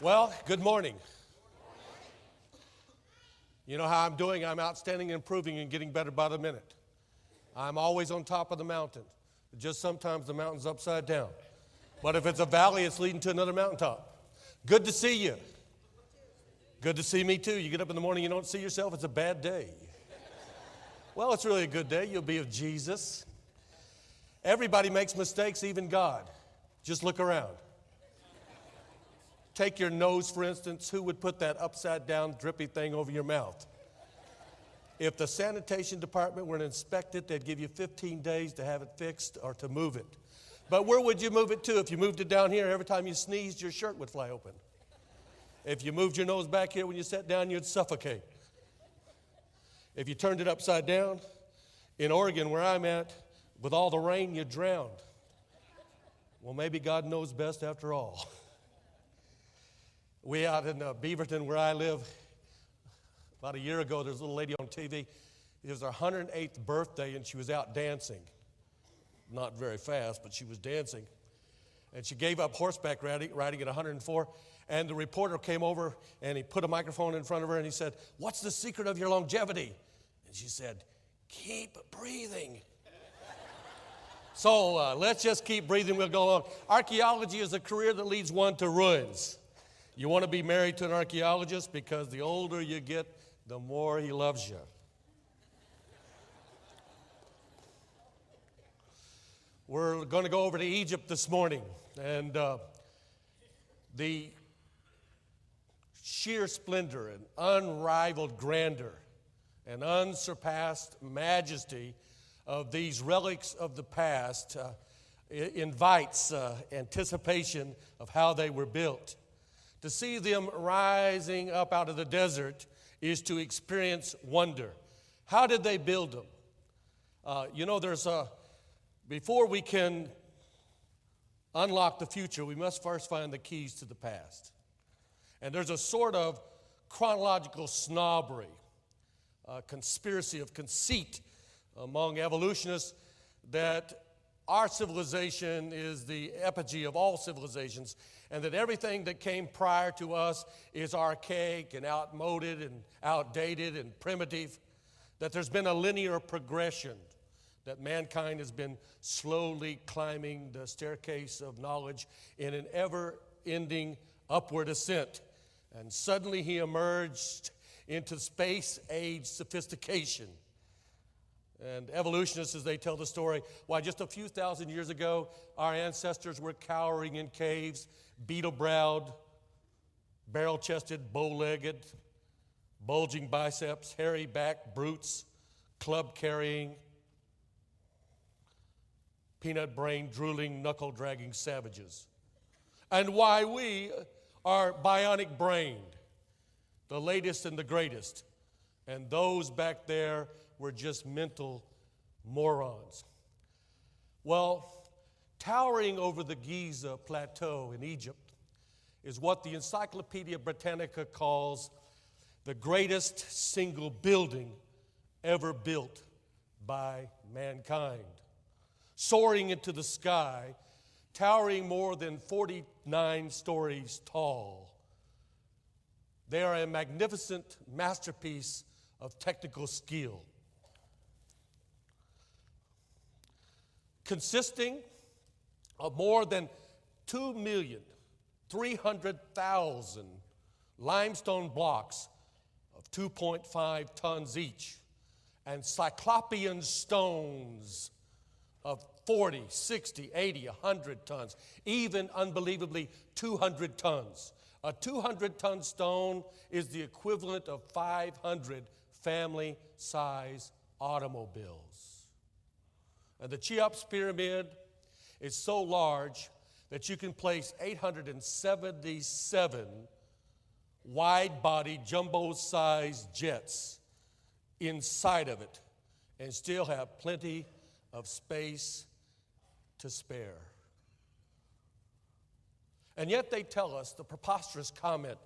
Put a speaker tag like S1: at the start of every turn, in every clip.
S1: Well, good morning. You know how I'm doing? I'm outstanding, improving, and getting better by the minute. I'm always on top of the mountain. Just sometimes the mountain's upside down. But if it's a valley, it's leading to another mountaintop. Good to see you. Good to see me too. You get up in the morning, you don't see yourself, it's a bad day. Well, it's really a good day. You'll be of Jesus. Everybody makes mistakes, even God. Just look around. Take your nose, for instance. Who would put that upside down drippy thing over your mouth? If the sanitation department were to inspect it, they'd give you 15 days to have it fixed or to move it. But where would you move it to? If you moved it down here, every time you sneezed, your shirt would fly open. If you moved your nose back here when you sat down, you'd suffocate. If you turned it upside down, in Oregon, where I'm at, with all the rain, you drowned. Well, maybe God knows best after all. We out in Beaverton, where I live, about a year ago, there's a little lady on TV. It was her 108th birthday, and she was out dancing. Not very fast, but she was dancing. And she gave up horseback riding at 104. And the reporter came over, and he put a microphone in front of her, and he said, "What's the secret of your longevity?" And she said, "Keep breathing." So let's just keep breathing. We'll go along. Archaeology is a career that leads one to ruins. You want to be married to an archaeologist because the older you get, the more he loves you. We're going to go over to Egypt this morning, and the sheer splendor and unrivaled grandeur and unsurpassed majesty of these relics of the past invites anticipation of how they were built. To see them rising up out of the desert is to experience wonder. How did they build them? Before we can unlock the future, we must first find the keys to the past. And there's a sort of chronological snobbery, a conspiracy of conceit among evolutionists that our civilization is the epigee of all civilizations, and that everything that came prior to us is archaic and outmoded and outdated and primitive, that there's been a linear progression, that mankind has been slowly climbing the staircase of knowledge in an ever-ending upward ascent. And suddenly he emerged into space-age sophistication. And evolutionists, as they tell the story, why just a few thousand years ago, our ancestors were cowering in caves, beetle-browed, barrel-chested, bow-legged, bulging biceps, hairy back brutes, club-carrying, peanut-brained, drooling, knuckle-dragging savages. And why we are bionic-brained, the latest and the greatest. And those back there were just mental morons. Well, towering over the Giza Plateau in Egypt is what the Encyclopedia Britannica calls the greatest single building ever built by mankind. Soaring into the sky, towering more than 49 stories tall. They are a magnificent masterpiece of technical skill. Consisting of more than 2,300,000 limestone blocks of 2.5 tons each, and cyclopean stones of 40, 60, 80, 100 tons, even unbelievably 200 tons. A 200-ton stone is the equivalent of 500 family-size automobiles. And the Cheops Pyramid is so large that you can place 877 wide-body, jumbo-sized jets inside of it and still have plenty of space to spare. And yet they tell us the preposterous comment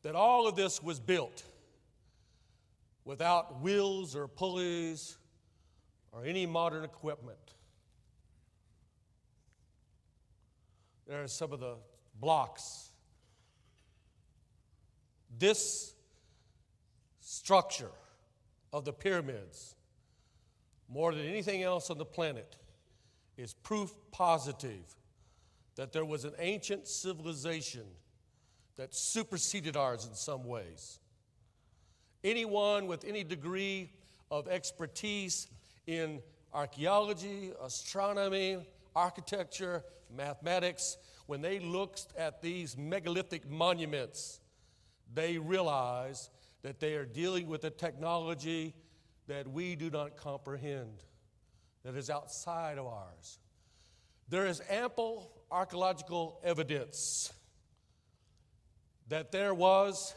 S1: that all of this was built without wheels or pulleys or any modern equipment. There are some of the blocks This structure of the pyramids, more than anything else on the planet, is proof positive that there was an ancient civilization that superseded ours in some ways. Anyone with any degree of expertise in archaeology, astronomy, architecture, mathematics, when they looked at these megalithic monuments, they realize that they are dealing with a technology that we do not comprehend, that is outside of ours. There is ample archaeological evidence that there was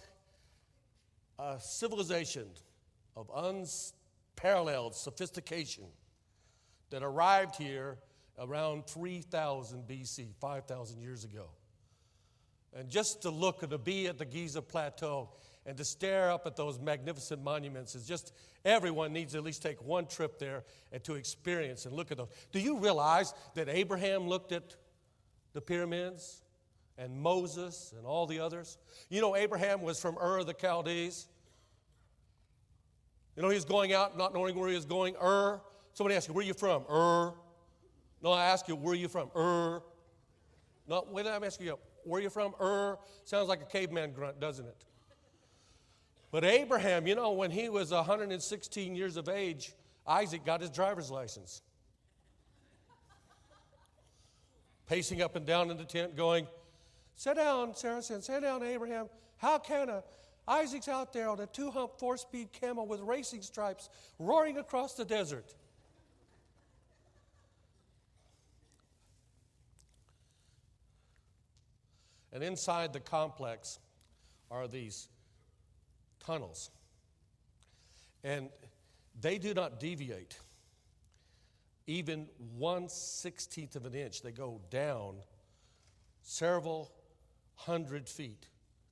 S1: a civilization of unparalleled sophistication that arrived here around 3000 BC, 5,000 years ago. And just to look and to be at the Giza Plateau and to stare up at those magnificent monuments is just, everyone needs to at least take one trip there and to experience and look at those. Do you realize that Abraham looked at the pyramids and Moses and all the others? You know, Abraham was from Ur of the Chaldees. You know, he was going out not knowing where he was going. Ur. Somebody asked you, where are you from? Ur. No, I ask you, where are you from? Ur. No, wait, I'm asking you, where are you from? Ur. Sounds like a caveman grunt, doesn't it? But Abraham, you know, when he was 116 years of age, Isaac got his driver's license. Pacing up and down in the tent going, sit down, Sarah said, sit down, Abraham. How can Isaac's out there on a 2-hump, 4-speed camel with racing stripes roaring across the desert. And inside the complex are these tunnels. And they do not deviate even 1/16 of an inch. They go down several hundred feet.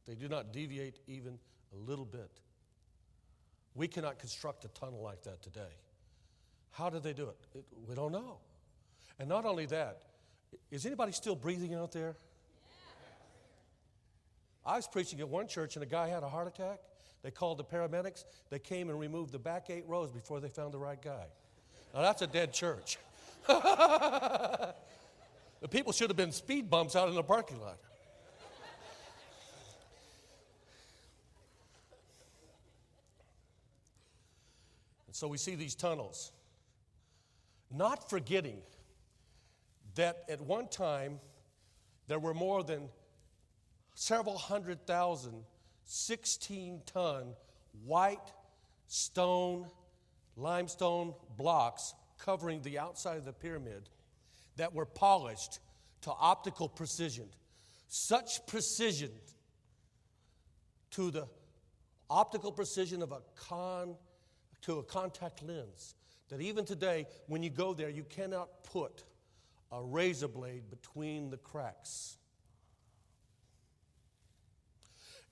S1: They do not deviate even a little bit. We cannot construct a tunnel like that today. How did they do it? We don't know. And not only that, is anybody still breathing out there? I was preaching at one church and a guy had a heart attack. They called the paramedics. They came and removed the back 8 rows before they found the right guy. Now that's a dead church. The people should have been speed bumps out in the parking lot. And so we see these tunnels, not forgetting that at one time there were more than several 100,000 16-ton white limestone blocks covering the outside of the pyramid that were polished to optical precision. Such precision to the optical precision of a contact lens that even today, when you go there, you cannot put a razor blade between the cracks.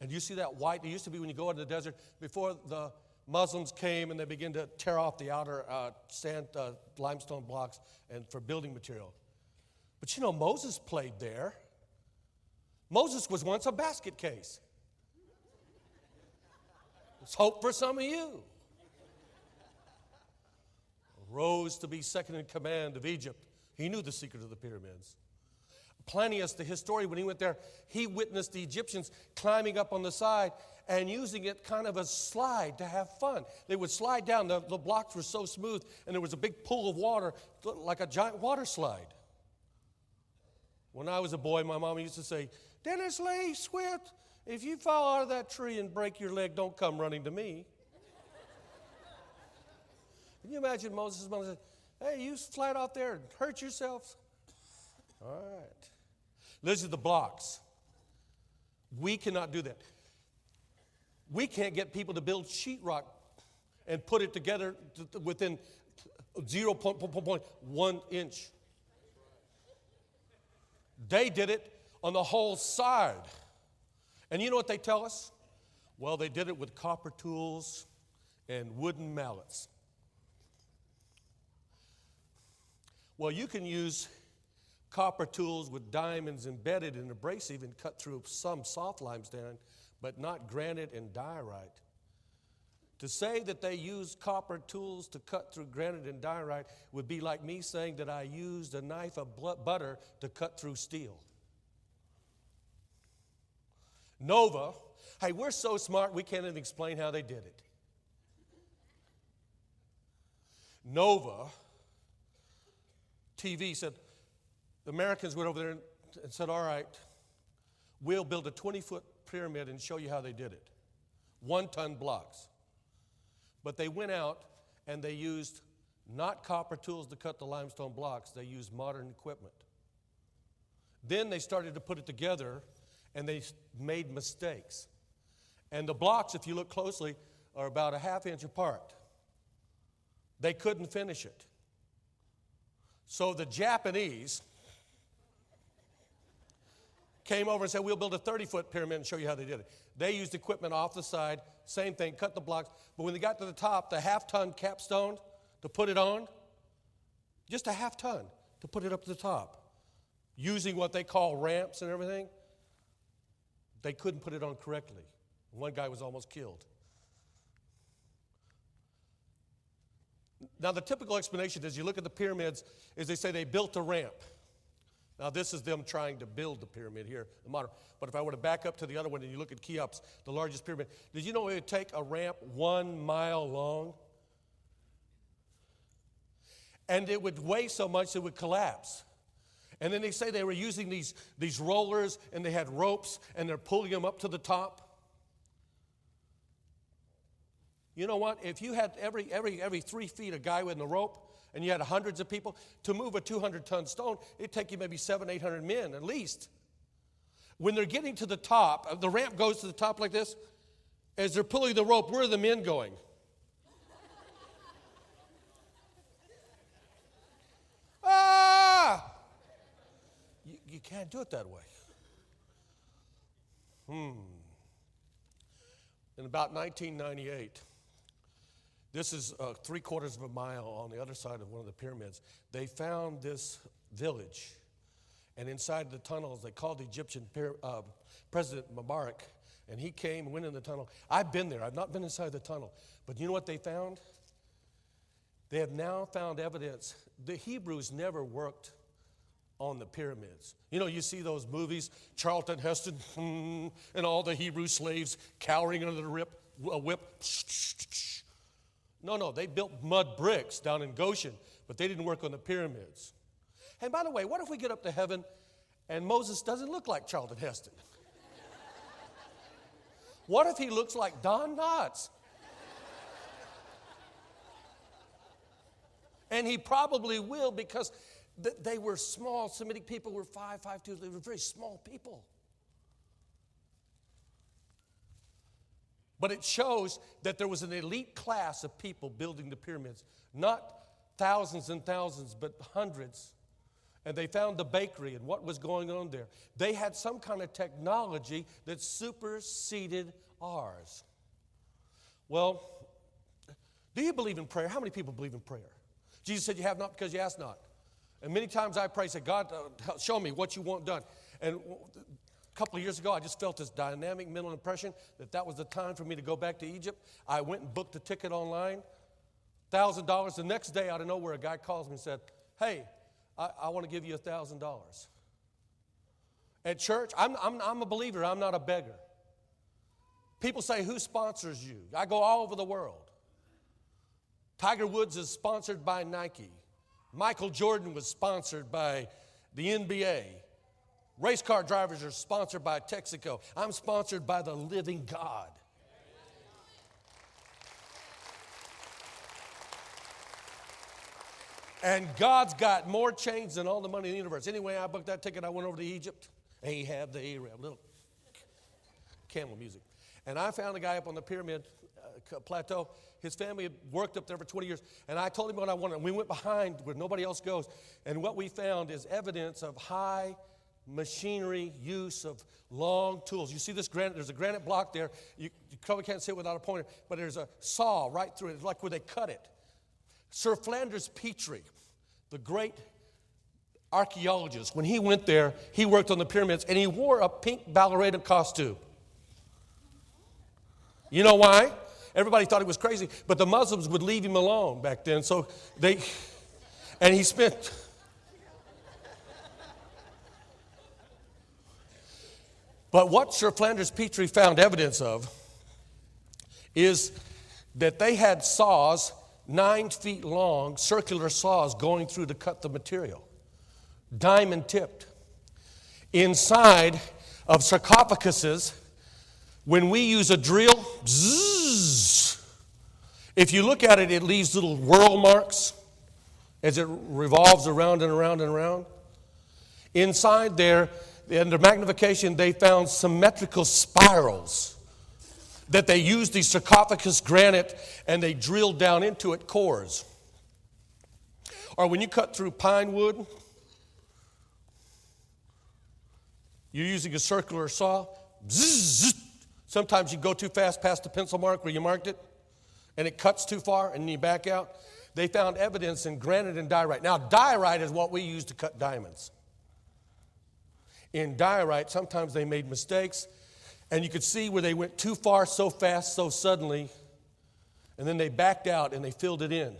S1: And you see that white, it used to be when you go into the desert, before the Muslims came and they began to tear off the outer limestone blocks and for building material. But you know, Moses played there. Moses was once a basket case. There's hope for some of you. Rose to be second in command of Egypt. He knew the secret of the pyramids. Plinius, the historian, when he went there, he witnessed the Egyptians climbing up on the side and using it kind of a slide to have fun. They would slide down. The blocks were so smooth, and there was a big pool of water, like a giant water slide. When I was a boy, my mom used to say, Dennis Lee Swift, if you fall out of that tree and break your leg, don't come running to me. Can you imagine Moses' mother said, hey, you flat out there and hurt yourself? All right. These are the blocks. We cannot do that. We can't get people to build sheetrock and put it together within 0.1 inch. They did it on the whole side. And you know what they tell us? Well, they did it with copper tools and wooden mallets. Well, you can use copper tools with diamonds embedded and abrasive and cut through some soft limestone, but not granite and diorite. To say that they used copper tools to cut through granite and diorite would be like me saying that I used a knife of butter to cut through steel. Nova, hey, we're so smart we can't even explain how they did it. Nova TV said, the Americans went over there and said, all right, we'll build a 20-foot pyramid and show you how they did it. 1-ton blocks. But they went out and they used not copper tools to cut the limestone blocks, they used modern equipment. Then they started to put it together and they made mistakes. And the blocks, if you look closely, are about a ½ inch apart. They couldn't finish it. So the Japanese came over and said, we'll build a 30-foot pyramid and show you how they did it. They used equipment off the side, same thing, cut the blocks. But when they got to the top, the ½ ton capstone to put it on, just a ½ ton to put it up to the top, using what they call ramps and everything, they couldn't put it on correctly. One guy was almost killed. Now, the typical explanation as you look at the pyramids is they say they built a ramp. Now, this is them trying to build the pyramid here, the modern. But if I were to back up to the other one and you look at Cheops, the largest pyramid, did you know it would take a ramp 1 mile long? And it would weigh so much it would collapse. And then they say they were using these rollers and they had ropes and they're pulling them up to the top. You know what? If you had every 3 feet a guy with a rope, and you had hundreds of people, to move a 200-ton stone, it'd take you maybe 700-800 men at least. When they're getting to the top, the ramp goes to the top like this. As they're pulling the rope, where are the men going? Ah! You can't do it that way. In about 1998, this is 3/4 of a mile on the other side of one of the pyramids. They found this village, and inside the tunnels, they called the Egyptian President Mubarak, and he came and went in the tunnel. I've been there. I've not been inside the tunnel. But you know what they found? They have now found evidence. The Hebrews never worked on the pyramids. You know, you see those movies, Charlton Heston, and all the Hebrew slaves cowering under the whip. No, they built mud bricks down in Goshen, but they didn't work on the pyramids. And by the way, what if we get up to heaven and Moses doesn't look like Charlton Heston? What if he looks like Don Knotts? And he probably will, because they were small. Semitic people were 5'2". They were very small people. But it shows that there was an elite class of people building the pyramids. Not thousands and thousands, but hundreds. And they found the bakery and what was going on there. They had some kind of technology that superseded ours. Well, do you believe in prayer? How many people believe in prayer? Jesus said you have not because you ask not. And many times I pray, say, God, show me what you want done. And a couple of years ago, I just felt this dynamic mental impression that was the time for me to go back to Egypt. I went and booked a ticket online, $1,000. The next day, out of nowhere, a guy calls me and said, hey, I want to give you $1,000. At church, I'm a believer. I'm not a beggar. People say, who sponsors you? I go all over the world. Tiger Woods is sponsored by Nike. Michael Jordan was sponsored by the NBA. Race car drivers are sponsored by Texaco. I'm sponsored by the living God. And God's got more chains than all the money in the universe. Anyway, I booked that ticket. I went over to Egypt. Ahab the Arab, little camel music. And I found a guy up on the pyramid plateau. His family had worked up there for 20 years. And I told him what I wanted. And we went behind where nobody else goes. And what we found is evidence of high machinery, use of long tools. You see this granite, there's a granite block there. You probably can't see it without a pointer, but there's a saw right through it. It's like where they cut it. Sir Flanders Petrie, the great archaeologist, when he went there, he worked on the pyramids, and he wore a pink ballerina costume. You know why? Everybody thought he was crazy, but the Muslims would leave him alone back then. And he spent... But what Sir Flanders Petrie found evidence of is that they had saws 9 feet long, circular saws going through to cut the material, diamond tipped. Inside of sarcophaguses, when we use a drill, bzzz, if you look at it, it leaves little whirl marks as it revolves around and around and around. Inside there, under magnification, they found symmetrical spirals that they used the sarcophagus granite and they drilled down into it cores. Or when you cut through pine wood, you're using a circular saw. Zzz, sometimes you go too fast past the pencil mark where you marked it, and it cuts too far, and you back out. They found evidence in granite and diorite. Now, diorite is what we use to cut diamonds. In diorite, sometimes they made mistakes, and you could see where they went too far so fast, so suddenly, and then they backed out and they filled it in.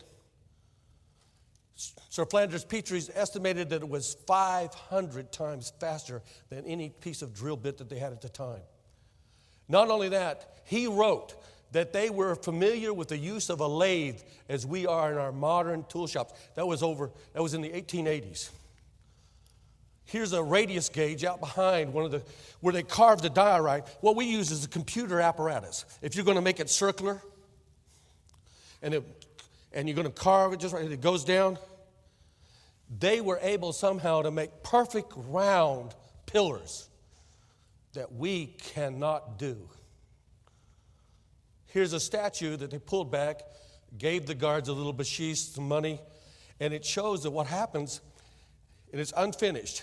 S1: Sir Flanders Petrie's estimated that it was 500 times faster than any piece of drill bit that they had at the time. Not only that, he wrote that they were familiar with the use of a lathe as we are in our modern tool shops. That was in the 1880s. Here's a radius gauge out behind where they carved the diorite. What we use is a computer apparatus. If you're going to make it circular, and you're going to carve it just right, it goes down. They were able somehow to make perfect round pillars that we cannot do. Here's a statue that they pulled back, gave the guards a little bashish, some money, and it shows that what happens, and it's unfinished.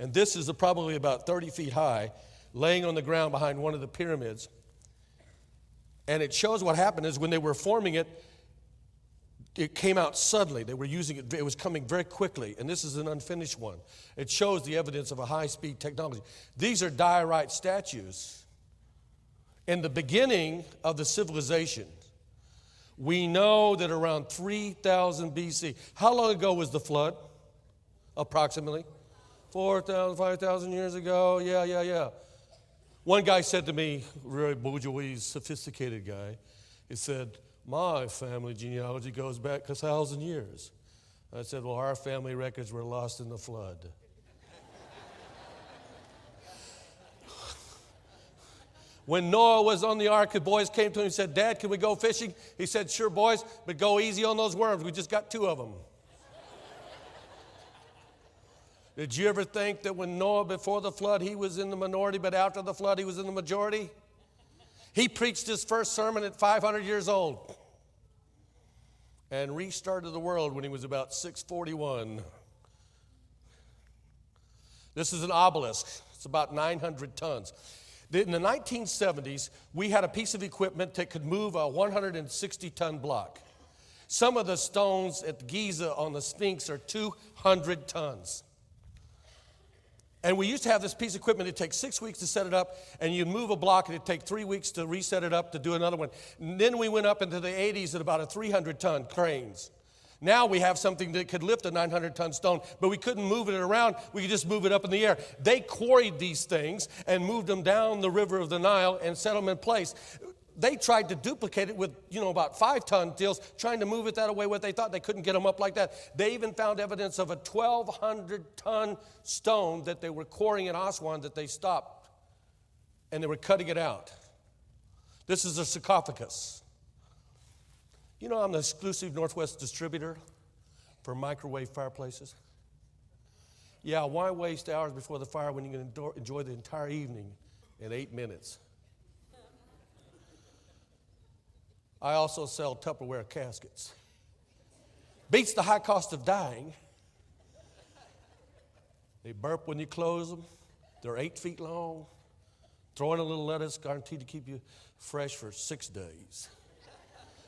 S1: And this is probably about 30 feet high, laying on the ground behind one of the pyramids. And it shows what happened is when they were forming it, it came out suddenly. They were using it, it was coming very quickly. And this is an unfinished one. It shows the evidence of a high-speed technology. These are diorite statues. In the beginning of the civilization, we know that around 3000 BC, how long ago was the flood? Approximately 4,000, 5,000 years ago. Yeah. One guy said to me, really bourgeois, sophisticated guy, he said, my family genealogy goes back 1,000 years. I said, well, our family records were lost in the flood. When Noah was on the ark, the boys came to him and said, Dad, can we go fishing? He said, sure, boys, but go easy on those worms. We just got 2 of them. Did you ever think that when Noah, before the flood, he was in the minority, but after the flood, he was in the majority? He preached his first sermon at 500 years old and restarted the world when he was about 641. This is an obelisk. It's about 900 tons. In the 1970s, we had a piece of equipment that could move a 160-ton block. Some of the stones at Giza on the Sphinx are 200 tons. And we used to have this piece of equipment. It'd take 6 weeks to set it up, and you'd move a block, and it'd take 3 weeks to reset it up to do another one. And then we went up into the 80s at about a 300-ton cranes. Now we have something that could lift a 900-ton stone, but we couldn't move it around. We could just move it up in the air. They quarried these things and moved them down the river of the Nile and set them in place. They tried to duplicate it with, about 5-ton deals, trying to move it that way, what they thought. They couldn't get them up like that. They even found evidence of a 1,200-ton stone that they were quarrying in Aswan that they stopped, and they were cutting it out. This is a sarcophagus. I'm the exclusive Northwest distributor for microwave fireplaces. Yeah, why waste hours before the fire when you can enjoy the entire evening in 8 minutes? I also sell Tupperware caskets. Beats the high cost of dying. They burp when you close them. They're 8 feet long. Throw in a little lettuce, guaranteed to keep you fresh for 6 days.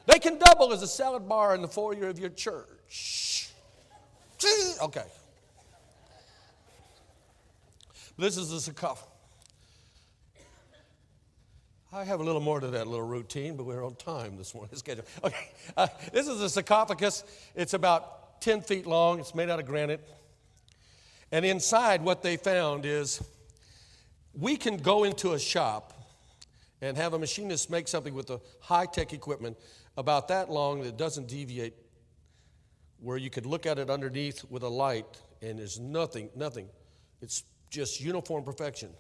S1: They can double as a salad bar in the foyer of your church. Okay. This is a sarcophagus. I have a little more to that little routine, but we're on time this morning. Schedule. Okay, this is a sarcophagus. It's about 10 feet long. It's made out of granite. And inside, what they found is we can go into a shop and have a machinist make something with the high-tech equipment about that long that doesn't deviate, where you could look at it underneath with a light, and there's nothing. It's just uniform perfection.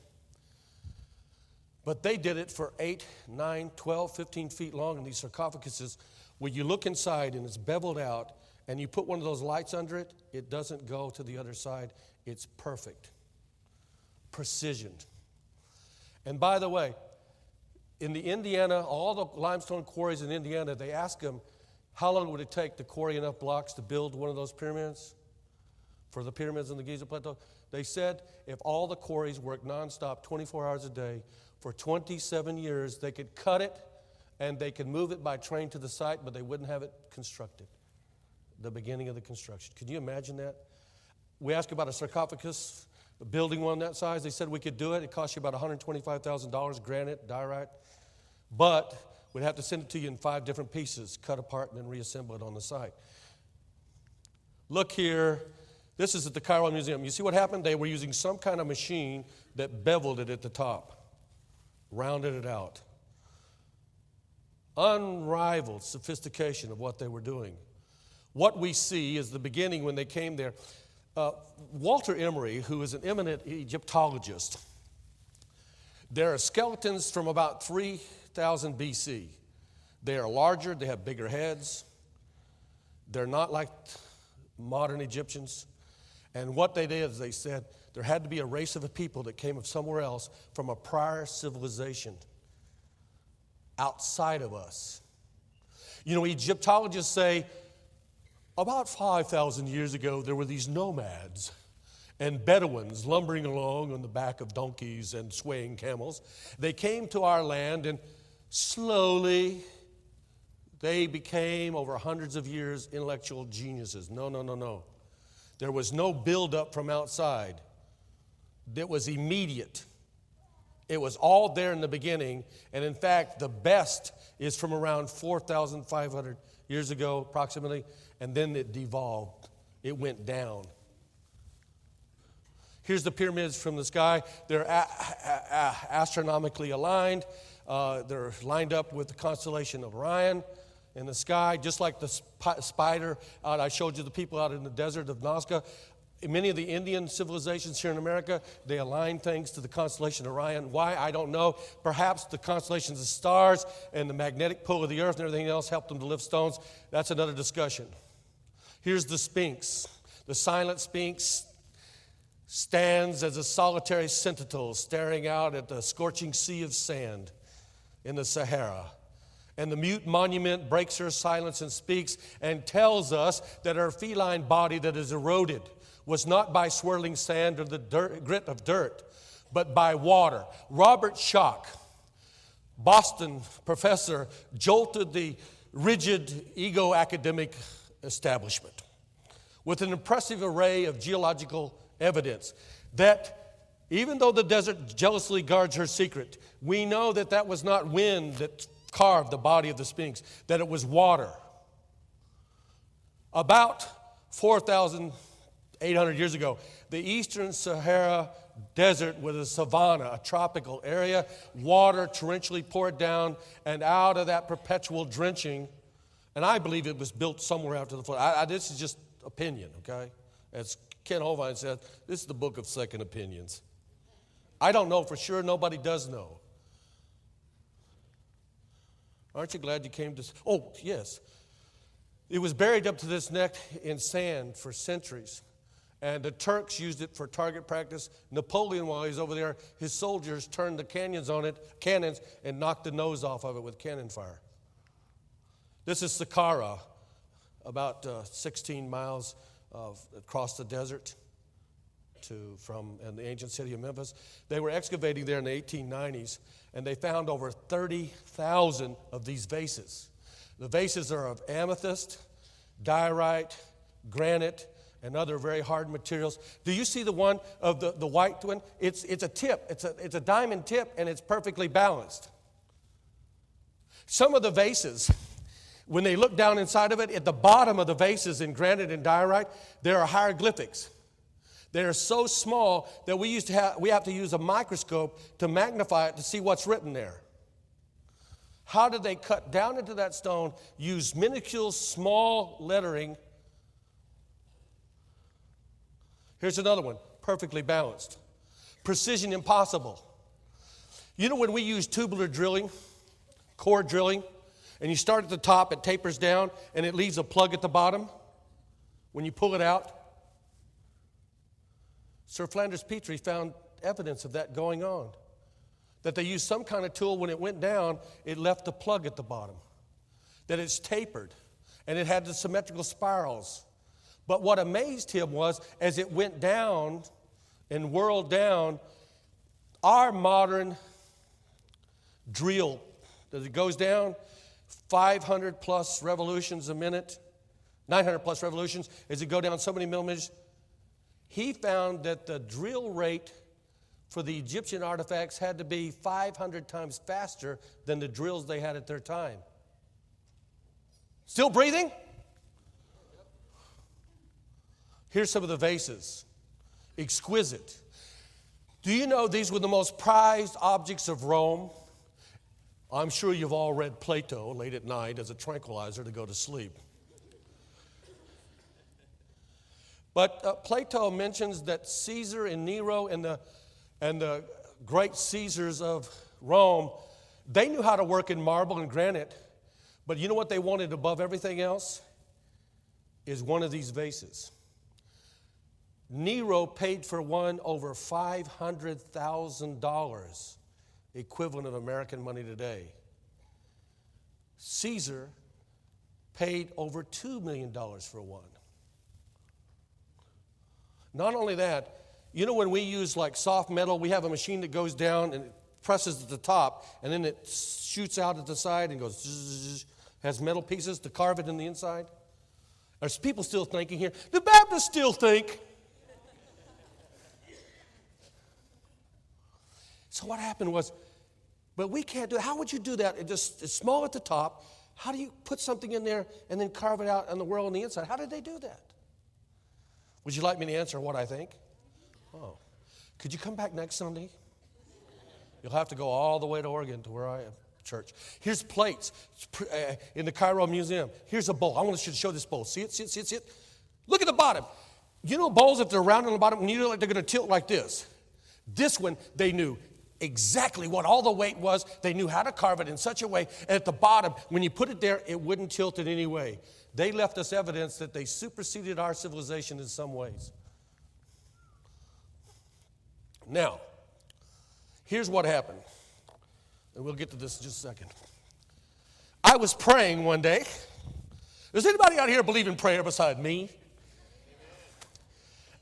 S1: But they did it for 8, 9, 12, 15 feet long in these sarcophaguses, where you look inside and it's beveled out, and you put one of those lights under it, it doesn't go to the other side. It's perfect. Precision. And by the way, in the Indiana, all the limestone quarries in Indiana, they ask them, how long would it take to quarry enough blocks to build one of those pyramids? For the pyramids in the Giza Plateau? They said if all the quarries worked nonstop 24 hours a day for 27 years, they could cut it and they could move it by train to the site, but they wouldn't have it constructed. The beginning of the construction. Can you imagine that? We asked about a sarcophagus, building one that size. They said we could do it. It cost you about $125,000, granite, diorite. But we'd have to send it to you in 5 different pieces, cut apart and then reassemble it on the site. Look here. This is at the Cairo Museum. You see what happened? They were using some kind of machine that beveled it at the top, rounded it out. Unrivaled sophistication of what they were doing. What we see is the beginning when they came there. Walter Emery, who is an eminent Egyptologist, there are skeletons from about 3000 BC. They are larger, they have bigger heads. They're not like modern Egyptians. And what they did is they said there had to be a race of a people that came from somewhere else, from a prior civilization outside of us. You know, Egyptologists say about 5,000 years ago there were these nomads and Bedouins lumbering along on the back of donkeys and swaying camels. They came to our land and slowly they became, over hundreds of years, intellectual geniuses. No. There was no buildup from outside. It was immediate. It was all there in the beginning. And in fact, the best is from around 4,500 years ago, approximately. And then it devolved. It went down. Here's the pyramids from the sky. They're astronomically aligned. They're lined up with the constellation of Orion in the sky, just like the spider. I showed you the people out in the desert of Nazca. In many of the Indian civilizations here in America, they align things to the constellation of Orion. Why? I don't know. Perhaps the constellations of stars and the magnetic pull of the earth and everything else helped them to lift stones. That's another discussion. Here's the Sphinx. The silent Sphinx stands as a solitary sentinel staring out at the scorching sea of sand in the Sahara. And the mute monument breaks her silence and speaks and tells us that her feline body that is eroded was not by swirling sand or the grit of dirt, but by water. Robert Schoch, Boston professor, jolted the rigid ego academic establishment with an impressive array of geological evidence that even though the desert jealously guards her secret, we know that that was not wind that carved the body of the Sphinx, that it was water. About 4,800 years ago, the eastern Sahara Desert was a savanna, a tropical area. Water torrentially poured down, and out of that perpetual drenching, and I believe it was built somewhere after the flood. This is just opinion, okay? As Ken Holbein said, this is the book of second opinions. I don't know for sure. Nobody does know. Aren't you glad you came to... Oh, yes. It was buried up to this neck in sand for centuries. And the Turks used it for target practice. Napoleon, while he was over there, his soldiers turned the cannons, and knocked the nose off of it with cannon fire. This is Saqqara, about 16 miles across the desert from the ancient city of Memphis. They were excavating there in the 1890s, and they found over 30,000 of these vases. The vases are of amethyst, diorite, granite, and other very hard materials. Do you see the one of the white one? It's a tip. It's a diamond tip, and it's perfectly balanced. Some of the vases, when they look down inside of it, at the bottom of the vases in granite and diorite, there are hieroglyphics. They are so small that we have to use a microscope to magnify it to see what's written there. How did they cut down into that stone, use minuscule small lettering? Here's another one, perfectly balanced. Precision impossible. You know when we use tubular drilling, core drilling, and you start at the top, it tapers down, and it leaves a plug at the bottom when you pull it out? Sir Flanders Petrie found evidence of that going on. That they used some kind of tool, when it went down, it left a plug at the bottom. That it's tapered, and it had the symmetrical spirals. But what amazed him was, as it went down and whirled down, our modern drill, as it goes down, 500 plus revolutions a minute, 900 plus revolutions, as it go down so many millimeters, he found that the drill rate for the Egyptian artifacts had to be 500 times faster than the drills they had at their time. Still breathing? Here's some of the vases. Exquisite. Do you know these were the most prized objects of Rome? I'm sure you've all read Plato late at night as a tranquilizer to go to sleep. But Plato mentions that Caesar and Nero and the great Caesars of Rome, they knew how to work in marble and granite. But you know what they wanted above everything else? Is one of these vases. Nero paid for one over $500,000, equivalent of American money today. Caesar paid over $2 million for one. Not only that, you know when we use like soft metal, we have a machine that goes down and it presses at the top, and then it shoots out at the side and goes zzz, has metal pieces to carve it in the inside? There's people still thinking here, the Baptists still think. So what happened was, but we can't do it. How would you do that? It's small at the top. How do you put something in there and then carve it out on the world on the inside? How did they do that? Would you like me to answer what I think? Oh. Could you come back next Sunday? You'll have to go all the way to Oregon to where I am, church. Here's plates in the Cairo Museum. Here's a bowl. I want to show this bowl. See it, see it, see it, see it? Look at the bottom. You know bowls, if they're round on the bottom, when you do it, they're going to tilt like this. This one, they knew exactly what all the weight was. They knew how to carve it in such a way. And at the bottom, when you put it there, it wouldn't tilt in any way. They left us evidence that they superseded our civilization in some ways. Now, here's what happened. And we'll get to this in just a second. I was praying one day. Does anybody out here believe in prayer beside me?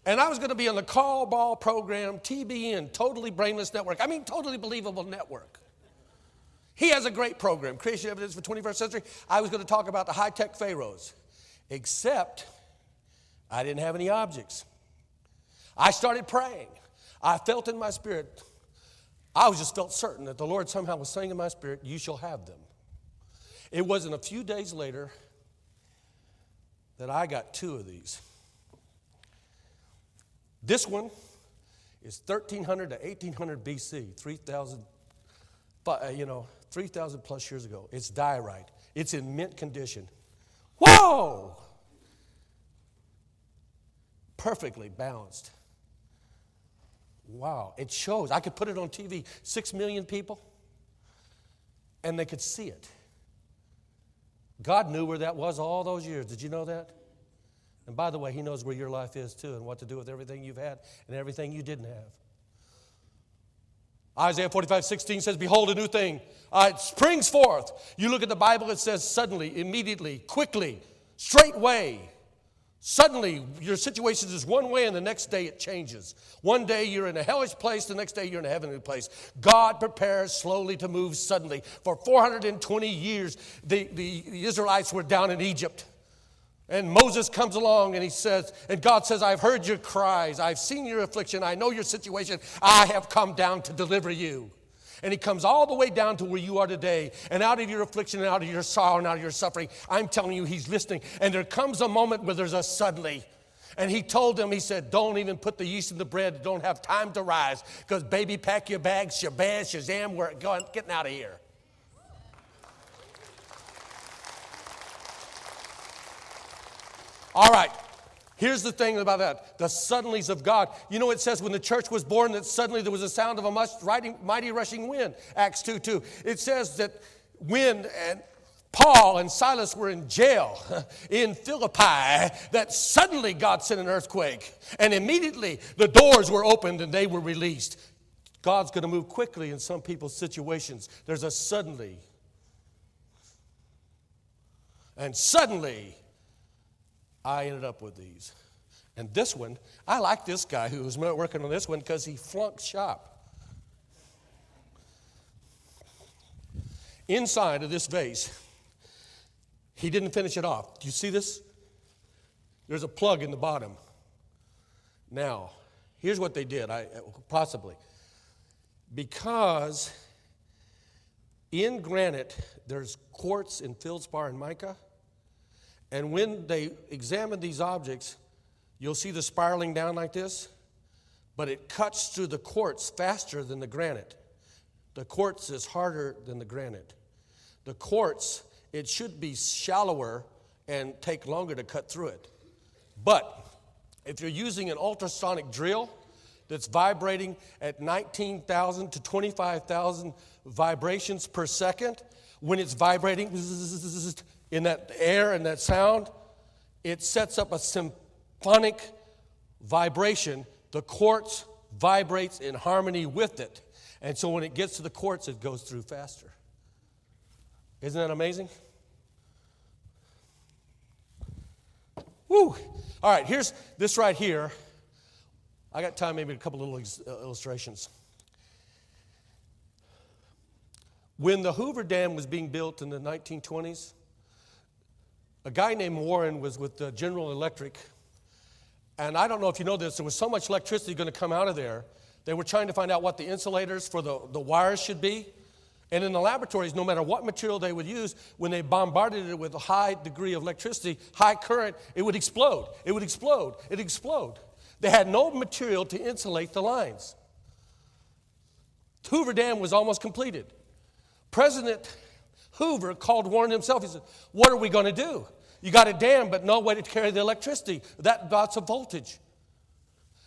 S1: And I was going to be on the Call Ball program, TBN, Totally Brainless Network. I mean, Totally Believable Network. He has a great program, Creation Evidence for 21st Century. I was going to talk about the high-tech pharaohs, except I didn't have any objects. I started praying. I felt in my spirit, I just felt certain that the Lord somehow was saying in my spirit, you shall have them. It wasn't a few days later that I got two of these. This one is 1300 to 1800 BC, 3,000 plus years ago. It's diorite. It's in mint condition. Whoa! Perfectly balanced. Wow. It shows. I could put it on TV. 6 million people, and they could see it. God knew where that was all those years. Did you know that? And by the way, He knows where your life is too and what to do with everything you've had and everything you didn't have. Isaiah 45:16 says, behold, a new thing. It springs forth. You look at the Bible, it says suddenly, immediately, quickly, straightway. Suddenly, your situation is one way and the next day it changes. One day you're in a hellish place, the next day you're in a heavenly place. God prepares slowly to move suddenly. For 420 years, the Israelites were down in Egypt. And Moses comes along and he says, and God says, I've heard your cries. I've seen your affliction. I know your situation. I have come down to deliver you. And he comes all the way down to where you are today. And out of your affliction and out of your sorrow and out of your suffering, I'm telling you, he's listening. And there comes a moment where there's a suddenly. And he told them, he said, don't even put the yeast in the bread. Don't have time to rise. Because baby, pack your bags, shabazz, shazam, we're getting out of here. All right. Here's the thing about that, the suddenlies of God. You know, it says when the church was born that suddenly there was a sound of a mighty rushing wind, Acts 2:2. It says that when Paul and Silas were in jail in Philippi, that suddenly God sent an earthquake. And immediately the doors were opened and they were released. God's going to move quickly in some people's situations. There's a suddenly. And suddenly, I ended up with these. And this one, I like this guy who was working on this one because he flunked shop. Inside of this vase, he didn't finish it off. Do you see this? There's a plug in the bottom. Now, here's what they did, possibly. Because in granite, there's quartz and feldspar and mica. And when they examine these objects, you'll see the spiraling down like this, but it cuts through the quartz faster than the granite. The quartz is harder than the granite. The quartz, it should be shallower and take longer to cut through it. But if you're using an ultrasonic drill that's vibrating at 19,000 to 25,000 vibrations per second, when it's vibrating in that air and that sound, it sets up a symphonic vibration. The quartz vibrates in harmony with it. And so when it gets to the quartz, it goes through faster. Isn't that amazing? Woo! All right, here's this right here. I got time, maybe a couple little illustrations. When the Hoover Dam was being built in the 1920s, a guy named Warren was with General Electric, and I don't know if you know this, there was so much electricity going to come out of there, they were trying to find out what the insulators for the wires should be. And in the laboratories, no matter what material they would use, when they bombarded it with a high degree of electricity, high current, it would explode. It would explode. It would explode. They had no material to insulate the lines. Hoover Dam was almost completed. President Hoover called Warren himself. He said, what are we going to do? You got a dam, but no way to carry the electricity. That's a voltage.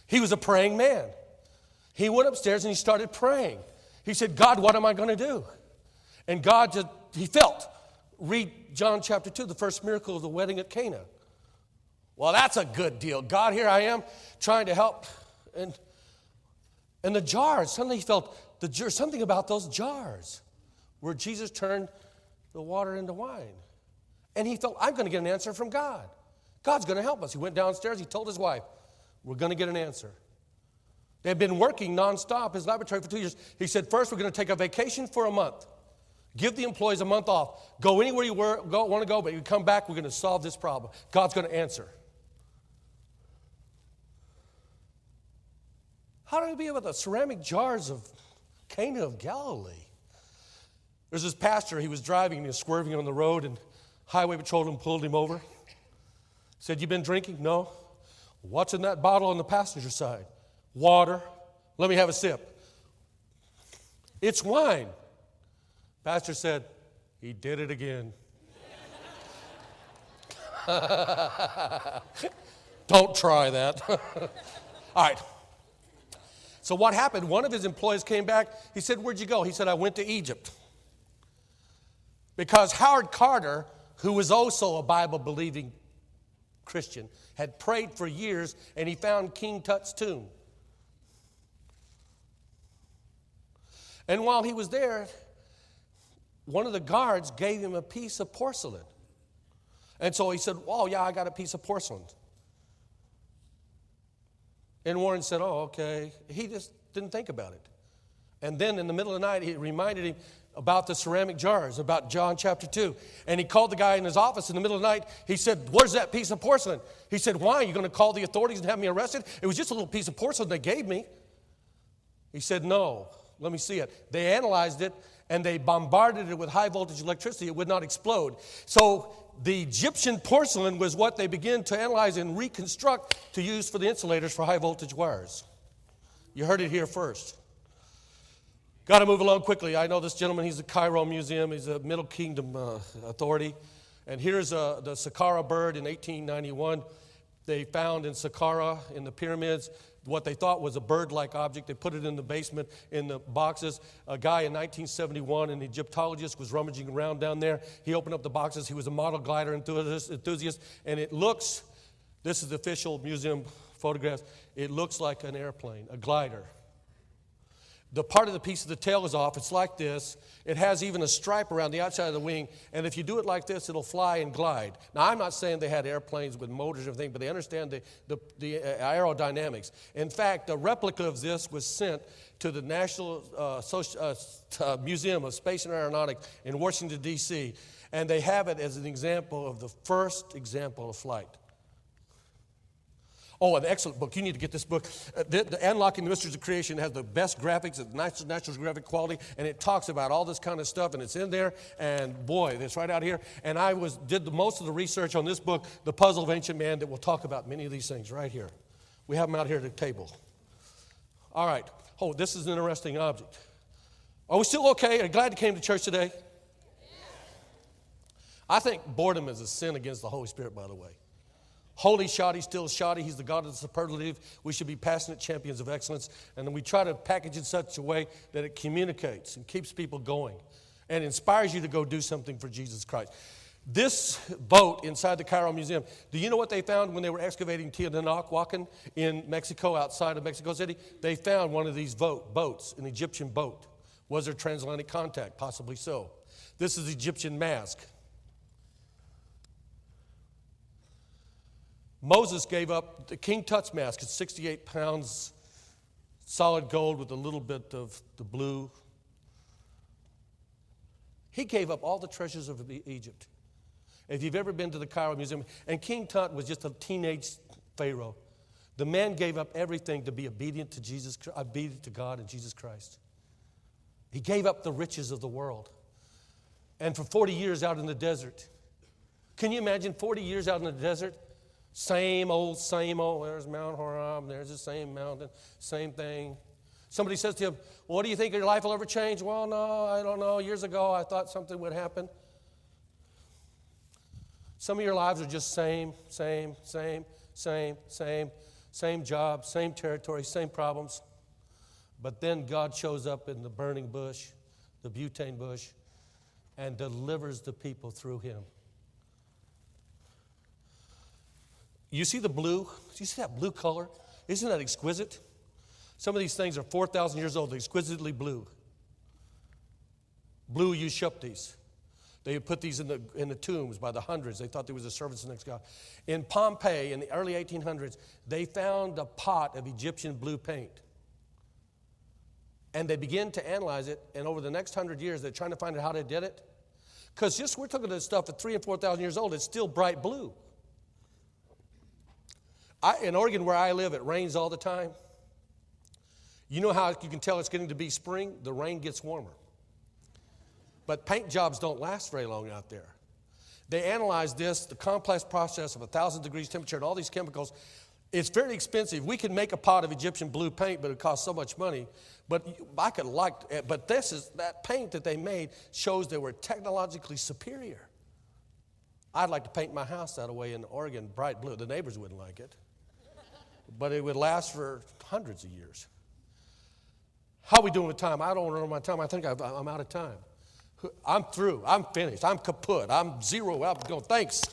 S1: He was a praying man. He went upstairs and he started praying. He said, God, what am I going to do? And God just, he felt. Read John chapter 2, the first miracle of the wedding at Cana. Well, that's a good deal. God, here I am trying to help. And the jars, suddenly he felt something about those jars where Jesus turned the water into wine. And he felt, I'm going to get an answer from God. God's going to help us. He went downstairs. He told his wife, we're going to get an answer. They had been working nonstop, his laboratory, for 2 years. He said, first, we're going to take a vacation for a month. Give the employees a month off. Go anywhere you want to go, but you come back, we're going to solve this problem. God's going to answer. How do we be with the ceramic jars of Cana of Galilee? There's this pastor, he was driving, he was swerving on the road, and highway patrolman pulled him over. Said, you been drinking? No. What's in that bottle on the passenger side? Water. Let me have a sip. It's wine. Pastor said, he did it again. Don't try that. All right. So what happened? One of his employees came back. He said, where'd you go? He said, I went to Egypt. Because Howard Carter, who was also a Bible-believing Christian, had prayed for years, and he found King Tut's tomb. And while he was there, one of the guards gave him a piece of porcelain. And so he said, oh, yeah, I got a piece of porcelain. And Warren said, oh, okay. He just didn't think about it. And then in the middle of the night, he reminded him about the ceramic jars, about John chapter 2. And he called the guy in his office in the middle of the night. He said, where's that piece of porcelain? He said, why? Are you going to call the authorities and have me arrested? It was just a little piece of porcelain they gave me. He said, no. Let me see it. They analyzed it, and they bombarded it with high voltage electricity. It would not explode. So the Egyptian porcelain was what they began to analyze and reconstruct to use for the insulators for high voltage wires. You heard it here first. Got to move along quickly. I know this gentleman. He's the Cairo Museum. He's a Middle Kingdom authority. And here's the Saqqara bird in 1891. They found in Saqqara, in the pyramids, what they thought was a bird-like object. They put it in the basement in the boxes. A guy in 1971, an Egyptologist, was rummaging around down there. He opened up the boxes. He was a model glider enthusiast. And it looks, this is the official museum photographs, it looks like an airplane, a glider. The part of the piece of the tail is off. It's like this. It has even a stripe around the outside of the wing. And if you do it like this, it'll fly and glide. Now, I'm not saying they had airplanes with motors and everything, but they understand the aerodynamics. In fact, a replica of this was sent to the National Museum of Space and Aeronautics in Washington, D.C., and they have it as an example of the first example of flight. Oh, an excellent book. You need to get this book. The Unlocking the Mysteries of Creation has the best graphics, it's natural graphic quality, and it talks about all this kind of stuff, and it's in there, and boy, it's right out here. And I did most of the research on this book, The Puzzle of Ancient Man, that will talk about many of these things right here. We have them out here at the table. All right. Oh, this is an interesting object. Are we still okay? Are you glad you came to church today? I think boredom is a sin against the Holy Spirit, by the way. Holy shoddy, still shoddy. He's the God of the superlative. We should be passionate champions of excellence. And then we try to package it in such a way that it communicates and keeps people going and inspires you to go do something for Jesus Christ. This boat inside the Cairo Museum, do you know what they found when they were excavating Teotihuacan in Mexico, outside of Mexico City? They found one of these boats, an Egyptian boat. Was there transatlantic contact? Possibly so. This is the Egyptian mask. Moses gave up the King Tut's mask. It's 68 pounds, solid gold with a little bit of the blue. He gave up all the treasures of Egypt. If you've ever been to the Cairo Museum, and King Tut was just a teenage pharaoh. The man gave up everything to be obedient to God and Jesus Christ. He gave up the riches of the world. And for 40 years out in the desert. Can you imagine 40 years out in the desert? Same old. There's Mount Horeb. There's the same mountain. Same thing. Somebody says to him, well, what do you think your life will ever change? Well, no, I don't know. Years ago, I thought something would happen. Some of your lives are just same job, same territory, same problems. But then God shows up in the burning bush, the butane bush, and delivers the people through him. You see the blue? Do you see that blue color? Isn't that exquisite? Some of these things are 4,000 years old. They're exquisitely blue. Blue Euphrates. They put these in the tombs by the hundreds. They thought there was a service next to God. In Pompeii, in the early 1800s, they found a pot of Egyptian blue paint. And they began to analyze it, and over the next 100 years, they're trying to find out how they did it. Because we're talking about this stuff at 3,000 and 4,000 years old, it's still bright blue. In Oregon, where I live, it rains all the time. You know how you can tell it's getting to be spring? The rain gets warmer. But paint jobs don't last very long out there. They analyzed this, the complex process of 1,000 degrees temperature and all these chemicals. It's very expensive. We could make a pot of Egyptian blue paint, but it costs so much money. But that paint that they made shows they were technologically superior. I'd like to paint my house that way in Oregon, bright blue. The neighbors wouldn't like it. But it would last for hundreds of years. How are we doing with time? I don't know my time. I think I'm out of time. I'm through. I'm finished. I'm kaput. I'm zero. I'm going, thanks.